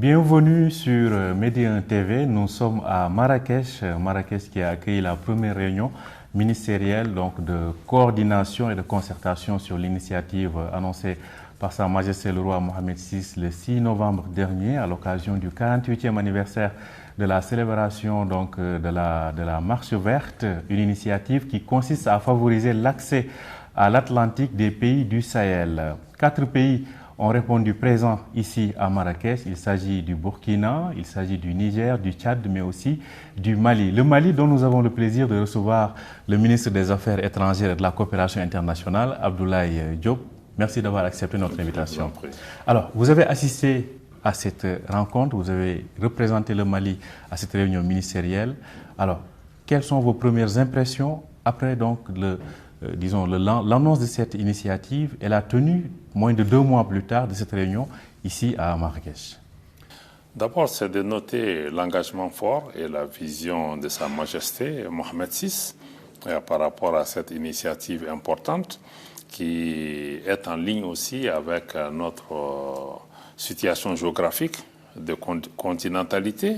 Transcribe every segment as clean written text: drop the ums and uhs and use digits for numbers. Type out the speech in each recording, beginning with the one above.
Bienvenue sur Medi 1 TV. Nous sommes à Marrakech, Marrakech qui a accueilli la première réunion ministérielle donc, de coordination et de concertation sur l'initiative annoncée par Sa Majesté le roi Mohamed VI le 6 novembre dernier à l'occasion du 48e anniversaire de la célébration donc, de la Marche verte, une initiative qui consiste à favoriser l'accès à l'Atlantique des pays du Sahel. 4 pays ont répondu présents ici à Marrakech. Il s'agit du Burkina, il s'agit du Niger, du Tchad, mais aussi du Mali. Le Mali dont nous avons le plaisir de recevoir le ministre des Affaires étrangères et de la coopération internationale, Abdoulaye Diop. Merci d'avoir accepté notre invitation. Alors, vous avez assisté à cette rencontre, vous avez représenté le Mali à cette réunion ministérielle. Alors, quelles sont vos premières impressions après donc l'annonce de cette initiative et la tenue, moins de 2 mois plus tard, de cette réunion ici à Marrakech? D'abord, c'est de noter l'engagement fort et la vision de Sa Majesté Mohamed VI par rapport à cette initiative importante qui est en ligne aussi avec notre situation géographique de continentalité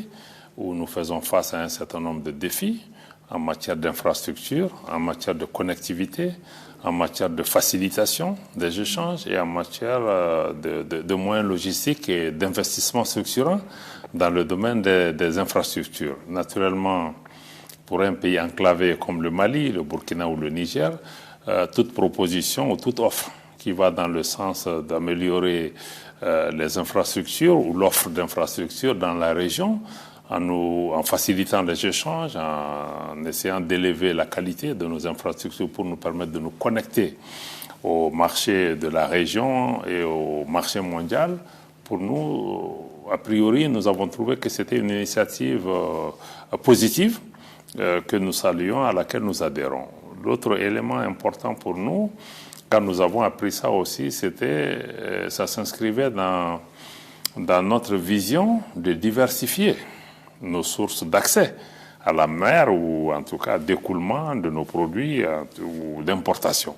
où nous faisons face à un certain nombre de défis en matière d'infrastructure, en matière de connectivité, en matière de facilitation des échanges et en matière de moyens logistiques et d'investissements structurants dans le domaine des infrastructures. Naturellement, pour un pays enclavé comme le Mali, le Burkina ou le Niger, toute proposition ou toute offre qui va dans le sens d'améliorer les infrastructures ou l'offre d'infrastructures dans la région, en facilitant les échanges, en essayant d'élever la qualité de nos infrastructures pour nous permettre de nous connecter au marché de la région et au marché mondial. Pour nous, a priori, nous avons trouvé que c'était une initiative positive que nous saluons, à laquelle nous adhérons. L'autre élément important pour nous, quand nous avons appris ça aussi, ça s'inscrivait dans notre vision de diversifier nos sources d'accès à la mer ou en tout cas d'écoulement de nos produits ou d'importation.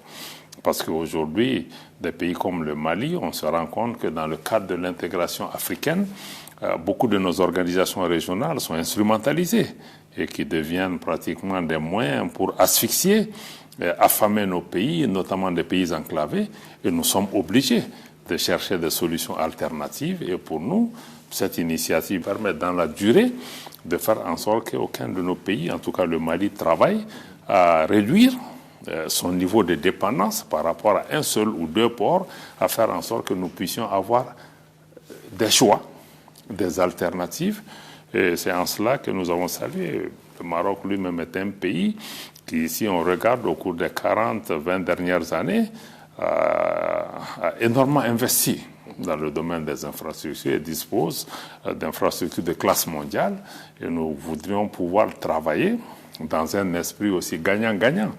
Parce qu'aujourd'hui, des pays comme le Mali, on se rend compte que dans le cadre de l'intégration africaine, beaucoup de nos organisations régionales sont instrumentalisées et qui deviennent pratiquement des moyens pour asphyxier, affamer nos pays, notamment des pays enclavés, et nous sommes obligés de chercher des solutions alternatives. Et pour nous, cette initiative permet dans la durée de faire en sorte qu'aucun de nos pays, en tout cas le Mali, travaille à réduire son niveau de dépendance par rapport à un seul ou 2 ports, à faire en sorte que nous puissions avoir des choix, des alternatives. Et c'est en cela que nous avons salué. Le Maroc lui-même est un pays qui, si on regarde au cours des 40-20 dernières années, a énormément investi dans le domaine des infrastructures et dispose d'infrastructures de classe mondiale. Et nous voudrions pouvoir travailler dans un esprit aussi gagnant-gagnant.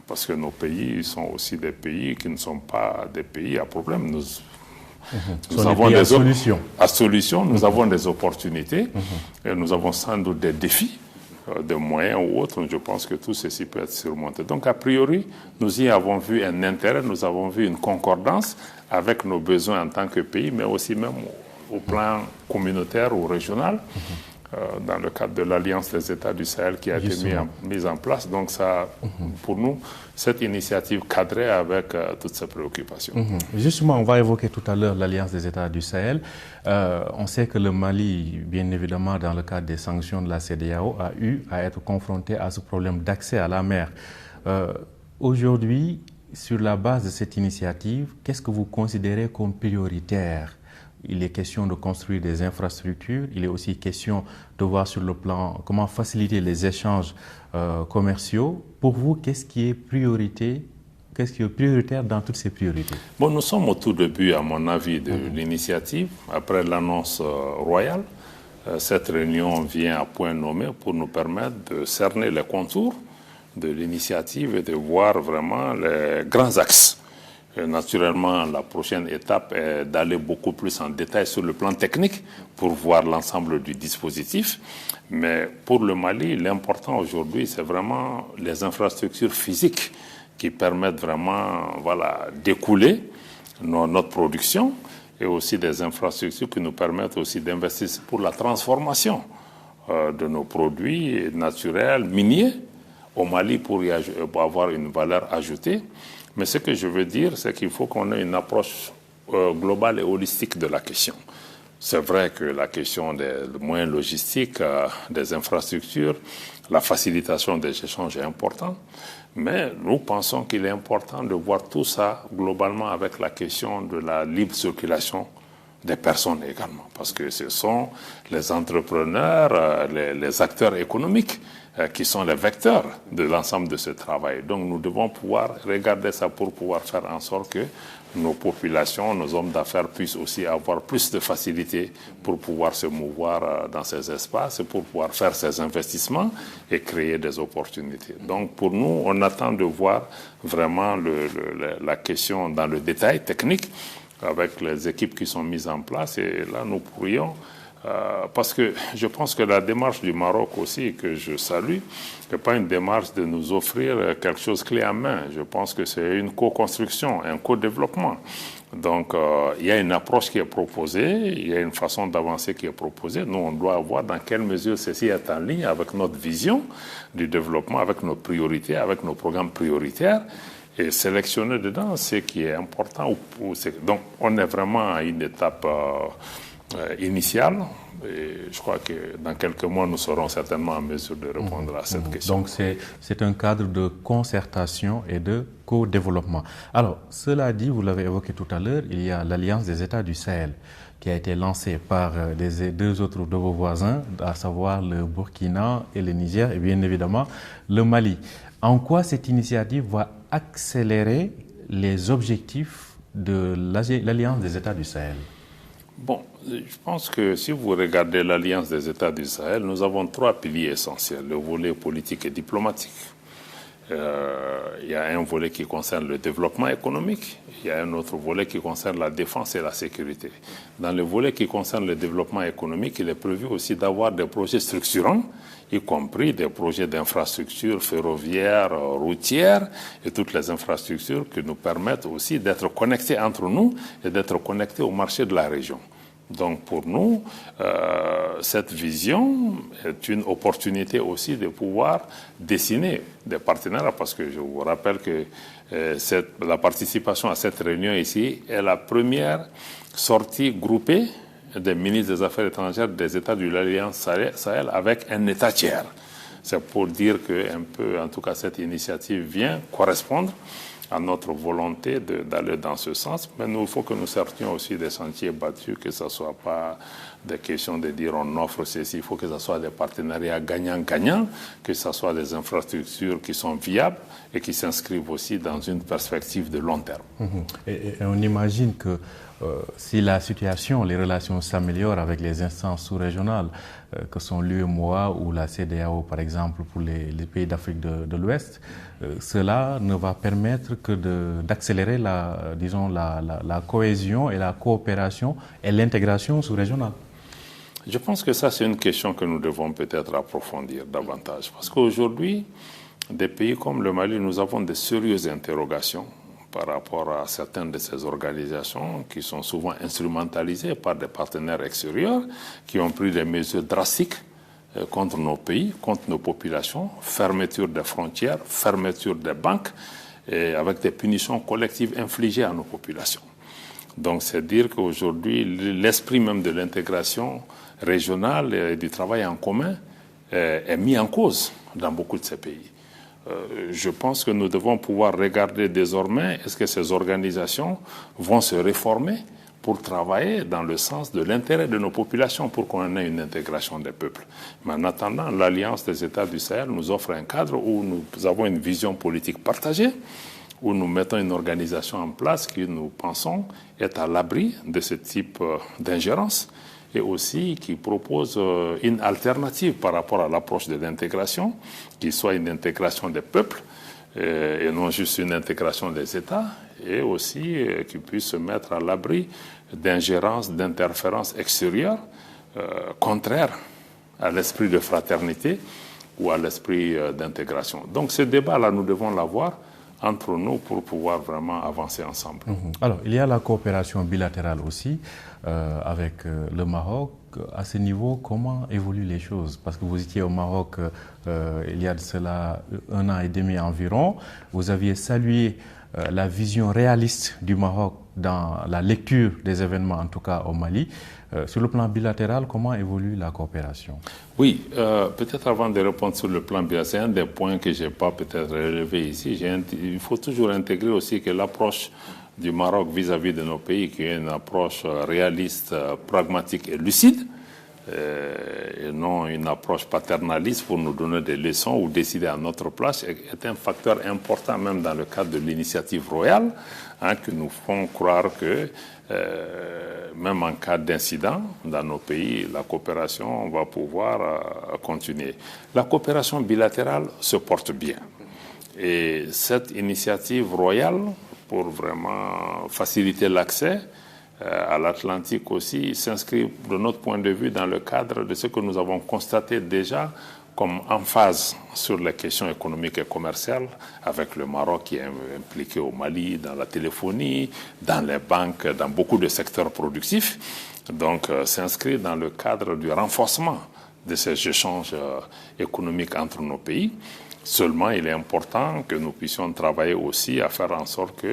Parce que nos pays sont aussi des pays qui ne sont pas des pays à problème. Nous avons des solutions. À solution, nous avons des opportunités et nous avons sans doute des défis, de moyens ou autres. Je pense que tout ceci peut être surmonté. Donc, a priori, nous y avons vu un intérêt, nous avons vu une concordance avec nos besoins en tant que pays, mais aussi même au plan communautaire ou régional, dans le cadre de l'Alliance des États du Sahel qui a été mise en place. Donc, ça, pour nous, cette initiative cadrait avec toutes ces préoccupations. Justement, on va évoquer tout à l'heure l'Alliance des États du Sahel. On sait que le Mali, bien évidemment, dans le cadre des sanctions de la CEDEAO, a eu à être confronté à ce problème d'accès à la mer. Aujourd'hui, sur la base de cette initiative, qu'est-ce que vous considérez comme prioritaire? Il est question de construire des infrastructures, il est aussi question de voir sur le plan comment faciliter les échanges commerciaux. Pour vous, qu'est-ce qui est prioritaire dans toutes ces priorités? Bon, nous sommes au tout début, à mon avis, de l'initiative. Après l'annonce royale, cette réunion vient à point nommé pour nous permettre de cerner les contours de l'initiative et de voir vraiment les grands axes. Et naturellement, la prochaine étape est d'aller beaucoup plus en détail sur le plan technique pour voir l'ensemble du dispositif. Mais pour le Mali, l'important aujourd'hui, c'est vraiment les infrastructures physiques qui permettent vraiment d'écouler notre production et aussi des infrastructures qui nous permettent aussi d'investir pour la transformation de nos produits naturels, miniers, au Mali pour avoir une valeur ajoutée. Mais ce que je veux dire, c'est qu'il faut qu'on ait une approche globale et holistique de la question. C'est vrai que la question des moyens logistiques, des infrastructures, la facilitation des échanges est importante, mais nous pensons qu'il est important de voir tout ça globalement avec la question de la libre circulation des personnes également, parce que ce sont les entrepreneurs, les acteurs économiques qui sont les vecteurs de l'ensemble de ce travail. Donc nous devons pouvoir regarder ça pour pouvoir faire en sorte que nos populations, nos hommes d'affaires puissent aussi avoir plus de facilité pour pouvoir se mouvoir dans ces espaces, pour pouvoir faire ces investissements et créer des opportunités. Donc pour nous, on attend de voir vraiment la question dans le détail technique avec les équipes qui sont mises en place. Et là, nous pourrions, parce que je pense que la démarche du Maroc aussi, que je salue, n'est pas une démarche de nous offrir quelque chose clé en main. Je pense que c'est une co-construction, un co-développement. Donc, il y a une approche qui est proposée, il y a une façon d'avancer qui est proposée. Nous, on doit voir dans quelle mesure ceci est en ligne avec notre vision du développement, avec nos priorités, avec nos programmes prioritaires. Et sélectionner dedans ce qui est important. Donc, on est vraiment à une étape initiale. Et je crois que dans quelques mois, nous serons certainement en mesure de répondre à cette question. Donc, c'est un cadre de concertation et de co-développement. Alors, cela dit, vous l'avez évoqué tout à l'heure, il y a l'Alliance des États du Sahel qui a été lancée par deux autres de vos voisins, à savoir le Burkina et le Niger, et bien évidemment le Mali. En quoi cette initiative va accélérer les objectifs de l'Alliance des États du Sahel? Bon, je pense que si vous regardez l'Alliance des États du Sahel, nous avons trois piliers essentiels. Le volet politique et diplomatique. Il y a un volet qui concerne le développement économique. Il y a un autre volet qui concerne la défense et la sécurité. Dans le volet qui concerne le développement économique, il est prévu aussi d'avoir des projets structurants, y compris des projets d'infrastructures ferroviaires, routières et toutes les infrastructures qui nous permettent aussi d'être connectés entre nous et d'être connectés au marché de la région. Donc pour nous, cette vision est une opportunité aussi de pouvoir dessiner des partenariats, parce que je vous rappelle que la participation à cette réunion ici est la première sortie groupée des ministres des Affaires étrangères des États de l'Alliance Sahel avec un État tiers. C'est pour dire que un peu, en tout cas, cette initiative vient correspondre à notre volonté d'aller dans ce sens. Mais nous, il faut que nous sortions aussi des sentiers battus, que ce ne soit pas des questions de dire on offre ceci, il faut que ce soit des partenariats gagnant-gagnant, que ce soit des infrastructures qui sont viables et qui s'inscrivent aussi dans une perspective de long terme. Et on imagine que si la situation, les relations s'améliorent avec les instances sous-régionales, que sont l'UEMOA ou la CEDEAO, par exemple, pour les pays d'Afrique de l'Ouest, cela ne va permettre que d'accélérer la cohésion et la coopération et l'intégration sous-régionale. Je pense que ça, c'est une question que nous devons peut-être approfondir davantage. Parce qu'aujourd'hui, des pays comme le Mali, nous avons de sérieuses interrogations par rapport à certaines de ces organisations qui sont souvent instrumentalisées par des partenaires extérieurs qui ont pris des mesures drastiques contre nos pays, contre nos populations, fermeture des frontières, fermeture des banques, et avec des punitions collectives infligées à nos populations. Donc c'est dire qu'aujourd'hui, l'esprit même de l'intégration régionale et du travail en commun est mis en cause dans beaucoup de ces pays. Je pense que nous devons pouvoir regarder désormais est-ce que ces organisations vont se réformer pour travailler dans le sens de l'intérêt de nos populations pour qu'on ait une intégration des peuples. Mais en attendant, l'Alliance des États du Sahel nous offre un cadre où nous avons une vision politique partagée, où nous mettons une organisation en place qui, nous pensons, est à l'abri de ce type d'ingérence et aussi qui propose une alternative par rapport à l'approche de l'intégration, qui soit une intégration des peuples et non juste une intégration des États, et aussi qui puisse se mettre à l'abri d'ingérences, d'interférences extérieures contraires à l'esprit de fraternité ou à l'esprit d'intégration. Donc ce débat-là, nous devons l'avoir entre nous pour pouvoir vraiment avancer ensemble. Alors, il y a la coopération bilatérale aussi avec le Maroc. À ce niveau, comment évoluent les choses? Parce que vous étiez au Maroc il y a de cela 1 an et demi environ. Vous aviez salué la vision réaliste du Maroc dans la lecture des événements, en tout cas au Mali. Sur le plan bilatéral, comment évolue la coopération? Oui, peut-être avant de répondre sur le plan bilatéral, c'est un des points que je n'ai pas peut-être relevé ici. Il faut toujours intégrer aussi que l'approche du Maroc vis-à-vis de nos pays, qui est une approche réaliste, pragmatique et lucide, et non une approche paternaliste pour nous donner des leçons ou décider à notre place, est un facteur important même dans le cadre de l'initiative royale, qui nous font croire que même en cas d'incident dans nos pays, la coopération va pouvoir continuer. La coopération bilatérale se porte bien. Et cette initiative royale, pour vraiment faciliter l'accès à l'Atlantique aussi, s'inscrit de notre point de vue dans le cadre de ce que nous avons constaté déjà comme emphase sur les questions économiques et commerciales avec le Maroc qui est impliqué au Mali, dans la téléphonie, dans les banques, dans beaucoup de secteurs productifs. Donc, s'inscrit dans le cadre du renforcement de ces échanges économiques entre nos pays. Seulement, il est important que nous puissions travailler aussi à faire en sorte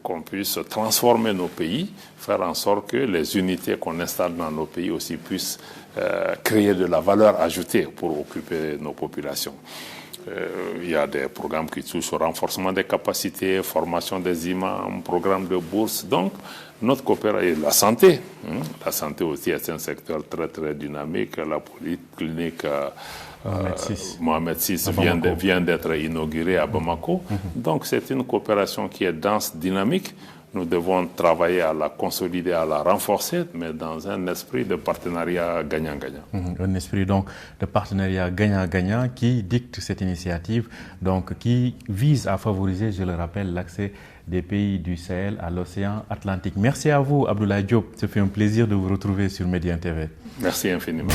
qu'on puisse transformer nos pays, faire en sorte que les unités qu'on installe dans nos pays aussi puissent créer de la valeur ajoutée pour occuper nos populations. Il y a des programmes qui touchent au renforcement des capacités, formation des imams, programmes de bourse. Donc, notre coopération, la santé aussi est un secteur très très dynamique. La polyclinique Mohamed VI vient d'être inaugurée à Bamako. Donc, c'est une coopération qui est dense, dynamique. Nous devons travailler à la consolider, à la renforcer, mais dans un esprit de partenariat gagnant-gagnant. Un esprit donc de partenariat gagnant-gagnant qui dicte cette initiative, donc qui vise à favoriser, je le rappelle, l'accès des pays du Sahel à l'océan Atlantique. Merci à vous, Abdoulaye Diop. Ça fait un plaisir de vous retrouver sur Médien TV. Merci infiniment.